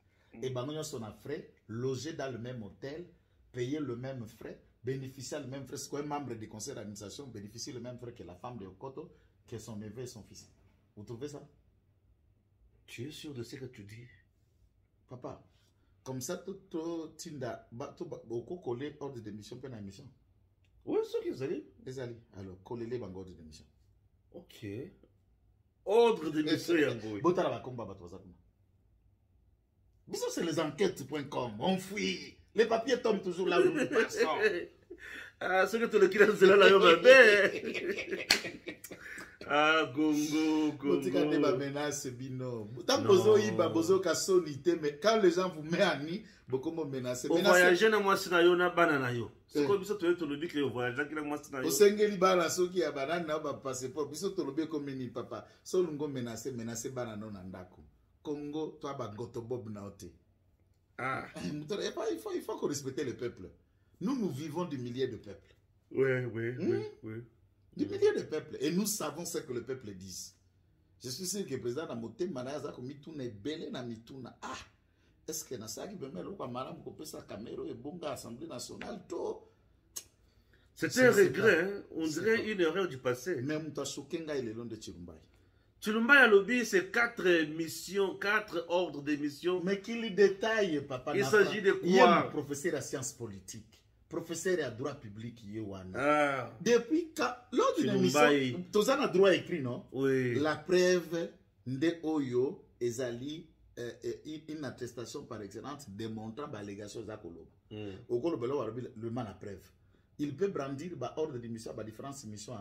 Et ben, sont à frais, logés dans le même hôtel, payer le même frais, bénéficier le même frais. C'est quoi un membre du conseil d'administration bénéficie le même frais que la femme de Okoto, que son neveu et son fils? Vous trouvez ça? Tu es sûr de ce que tu dis? Papa, comme ça, tout tinda, beaucoup collé ordre de démission, pas d'émission. Oui, c'est ce qu'ils allaient. Les alliés. Alors, collez-les dans ordre de démission. Ok. Ordre de démission, Yango. Botala va combat, batozakuma. Bisous, c'est les enquêtes.com. On fouille. Les papiers tombent toujours là où nous passons. Ah, c'est que tu le cries, c'est là, ma belle. Ah, Gongo. Menace, bino. Tant bozo iba, bozo kasonité, mais quand les gens vous mettent à ni, beaucoup me menacent. Au voyager, na moi, c'est na banana yo. C'est comme ça, tu le dis que au voyager, qui na moi, c'est na yo. Au sengeli bana, so qui a banana, na ba passeport. Biso to lobe comme ni papa. So lungo menace banana nandako. Congo, toi, Bagoto Bob Naote. Ah. Il faut qu'on respecte le peuple. Nous vivons du millier de peuples. Oui. Du millier de peuples. Et nous savons ce que le peuple dit. Je suis sûr que le président Namote Manaza, comme il tourne belé na mituna. Ah, est-ce que Nasa qui peut mettre le camarade pour que sa caméra et bonga Assemblée nationale, tout. C'est un regret, hein? On dirait une erreur du passé. Même toi, Chokenga, il est long de Chirumbaï. Chilumba Lobby, c'est 4 missions, 4 ordres de missions. Mais qu'il détaille, papa. Il s'agit de quoi? Il y a un professeur à sciences politiques, professeur à droit public, depuis quand, lors d'une émission, tous en a droit écrit, non? Oui. La preuve de Oyo, Ezali, une attestation par excellence démontrant l'allégation de Zakolo. Au cours de le man la preuve. Il peut brandir l'ordre de mission, la différence de mission.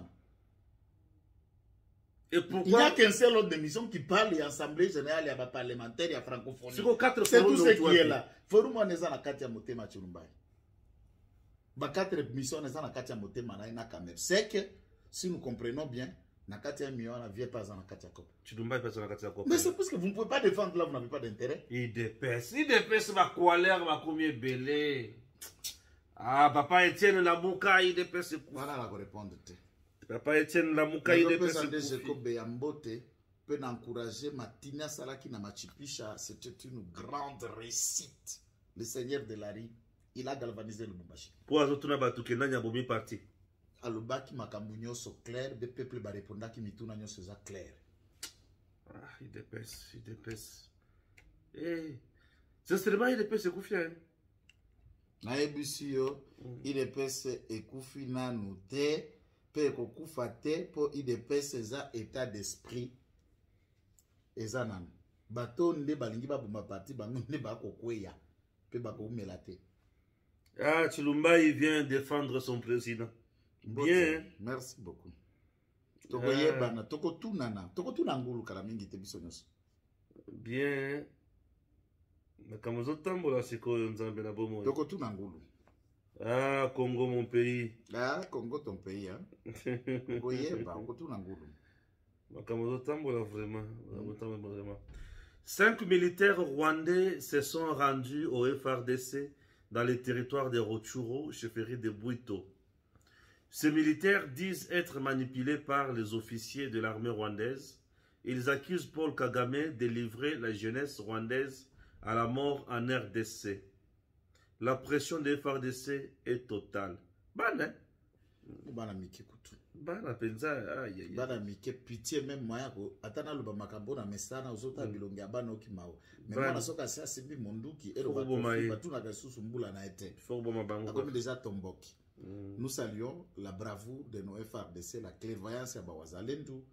Et pourquoi? Il n'y a qu'un seul ordre de mission qui parle de l'Assemblée générale, il y a parlementaire, il y a francophonie. C'est tout ce qui est là. Forum on est en Katia Motema Chulumbai. 4 missions on est en Katia Motema na caméra. C'est que si nous comprenons bien, na Katia Mio na vient pas en Katia Kop. Chulumbai pas en Katia Kop. Mais c'est parce que vous ne pouvez pas défendre là, vous n'avez pas d'intérêt. Il dépaisse ma colère, ma combien belé. Ah, papa Etienne Lamouka, il dépasse. Voilà la répondre. Papa Etienne Lamouka, il dépasse. Peut encourager Matina Salaki na Machipisha, c'était une grande réussite. Le seigneur de la rue, il a galvanisé le Bumbashi. Pour azotuna batuke nanya bomi parti. Alobaki makambunyo so clair, be peuple ba répondra ki mituna nyo soza clair. Ah, il dépaisse. Eh, c'est seulement il dépasse Koufia. Na ebisi yo, il dépasse Koufi nanu te, pe kokufa te, po il dépasse za état d'esprit. Ezanan. Bato nde balingi ba buma parti, bango nde ba kokweya, pe ba ko melate. Ah, Chilumba, il vient défendre son président. Bien. Merci beaucoup. Tokoye bana, toko tuna ngulu kala mingi te biso nyos. Bien. Nakamozo tambola siko nzambe na bomo. Toko tuna ngulu. Ah, Congo mon pays. Ah, Congo ton pays hein. Tokoye ba, toko tuna ngulu. Nakamozo tambola vraiment. 5 militaires rwandais se sont rendus au FRDC dans les territoires de Rutshuru, chefferie de Bwito. Ces militaires disent être manipulés par les officiers de l'armée rwandaise. Ils accusent Paul Kagame de livrer la jeunesse rwandaise à la mort en RDC. La pression des FRDC est totale. Bana. Bana miki kutu. Bana penza aïe. Bana miki pitié même moya ko atana luba makambo na mesana uzota bilongi abana okimao. Mais moi nasoka sia sibi monduki ero ba tuna kasusu mbula na ete. Faut boma bango. Comme déjà tomboki. Nous saluons la bravoure de nos FRDC, la clairvoyance à Bawazalendu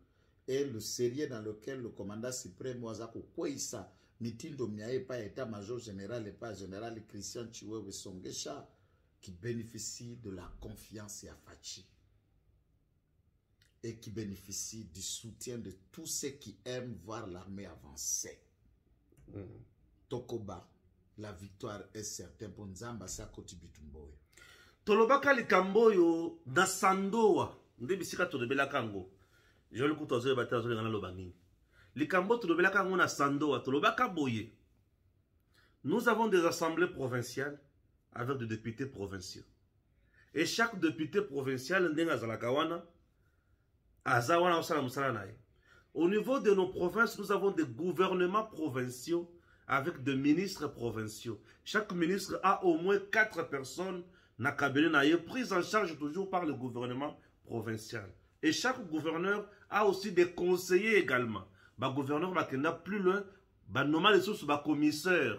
et le sérieux dans lequel le commandant suprême Wazako Kweisa, Mitindo Miae, pas état-major général et pas général Christian Chiwewe Songesha, qui bénéficie de la confiance à Fachi et qui bénéficie du soutien de tous ceux qui aiment voir l'armée avancer. Tokoba, la victoire est certaine pour Nzamba Sakoti Bitumboy. Tolobaka likamboyo na sandoa nde bisika tolobela kango. Je le kuto zo bata zo ngana lobani. Likambo tolobela kango na sandoa tolobaka boye. Nous avons des assemblées provinciales avec des députés provinciaux. Et chaque député provincial ndenga zalakawana azawana osala musala nae. Au niveau de nos provinces, nous avons des gouvernements provinciaux avec des ministres provinciaux. Chaque ministre a au moins 4 personnes na cabinet nae prise en charge toujours par le gouvernement provincial. Et chaque gouverneur a aussi des conseillers également. Ba gouverneur ba kenda plus loin, ba normal les sources ba commissaire.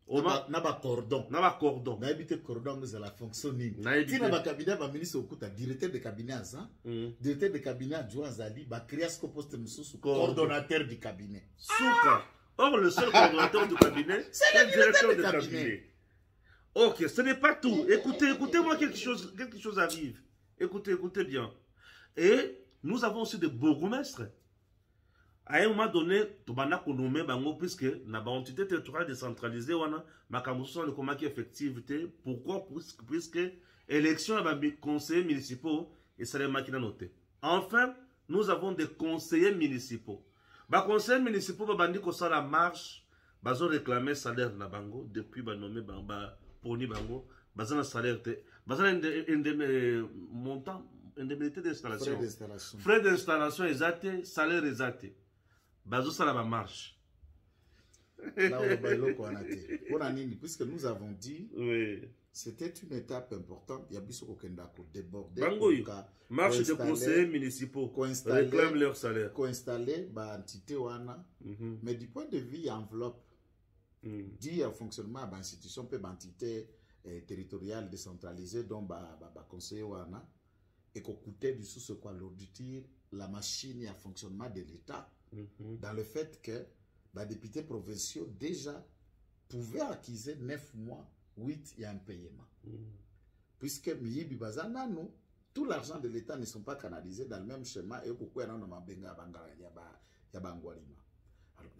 Naba cordon. Naba cordon. Na habité cordon nous la fonctionner. Si na ba cabinet ba ministre okuta directeur de cabinet azan, directeur de cabinet adjoint azali ba créer ce poste mususu coordonnateur du cabinet. Souka. Or le seul coordonnateur du cabinet, c'est le directeur de cabinet. Ok, ce n'est pas tout. Écoutez-moi, quelque chose arrive. Écoutez bien. Et nous avons aussi des bourgmestres. À un moment donné, puisque la entité territoriale décentralisée, ma le combat qui effectivité. Pourquoi? Puisque élection à conseillers municipaux et ça les machines à noter. Enfin, nous avons des conseillers municipaux. Les conseillers municipaux, ils la marche, ils ont réclamé salaire na bango depuis nommé Poni Bango, ils ont salaire, ils ont montant, indemnité d'installation. Frais d'installation, exact, salaire exact. Bazo ça la marche. Puisque nous avons dit, oui, c'était une étape importante. Il y a beaucoup de déborder. Marche de conseillers municipaux réclament leur salaire. Coinstaller entité wana, mais du point de vue enveloppe, dit au fonctionnement de l'institution, peut entité territoriale décentralisée dont conseiller wana et qu'on coûtait du sous quoi l'auditir la machine et le fonctionnement de l'État. Dans le fait que les députés provinciaux déjà pouvaient acquiser 9 mois, 8 il y a un paiement. Puisque Miyibi Bazana, nous, tout l'argent de l'État ne sont pas canalisés dans le même schéma et pourquoi il y a Bangwalima. Alors,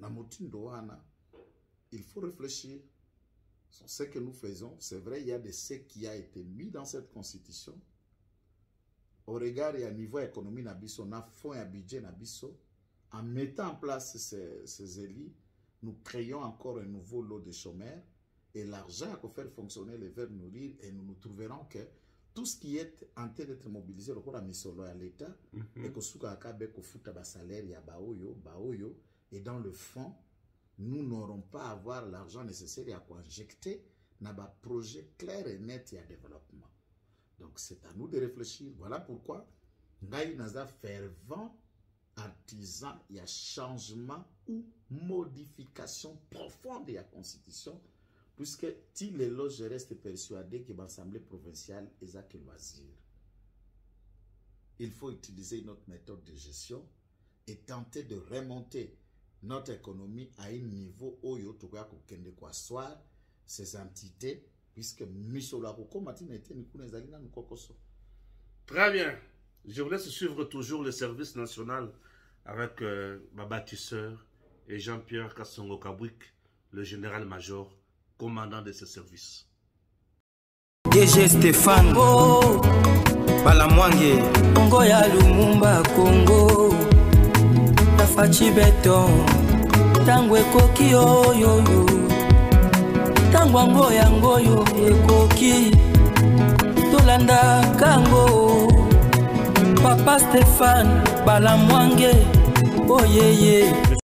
il faut réfléchir sur ce que nous faisons. C'est vrai, il y a de ce qui a été mis dans cette constitution. Au regard et à niveau économie, on a fonds et un budget. En mettant en place ces élus, nous créons encore un nouveau lot de chômeurs et l'argent pour faire fonctionner les vers nourrir et nous trouverons que tout ce qui est en train d'être mobilisé le à l'État et que salaire et dans le fond, nous n'aurons pas à avoir l'argent nécessaire à injecter dans un projet clair et net et à développement. Donc c'est à nous de réfléchir. Voilà pourquoi nous avons fervent artisan, il y a changement ou modification profonde de la Constitution, puisque si les loges, je reste persuadé que l'Assemblée provinciale est à quel loisir. Il faut utiliser une autre méthode de gestion et tenter de remonter notre économie à un niveau où il y a soir ces entités, puisque très bien. Je vous laisse suivre toujours le service national avec ma bâtisseur et Jean-Pierre Kassongo Kabwik, le général-major, commandant de ce service. DG Stéphane Balamwange Congo ya Lumumba Congo Tafachi Beton Tangwe Koki yo Tangwa Ngoyo Ekoki Tolanda Kango Papa Stéphane Balamwange, oh yeah yeah.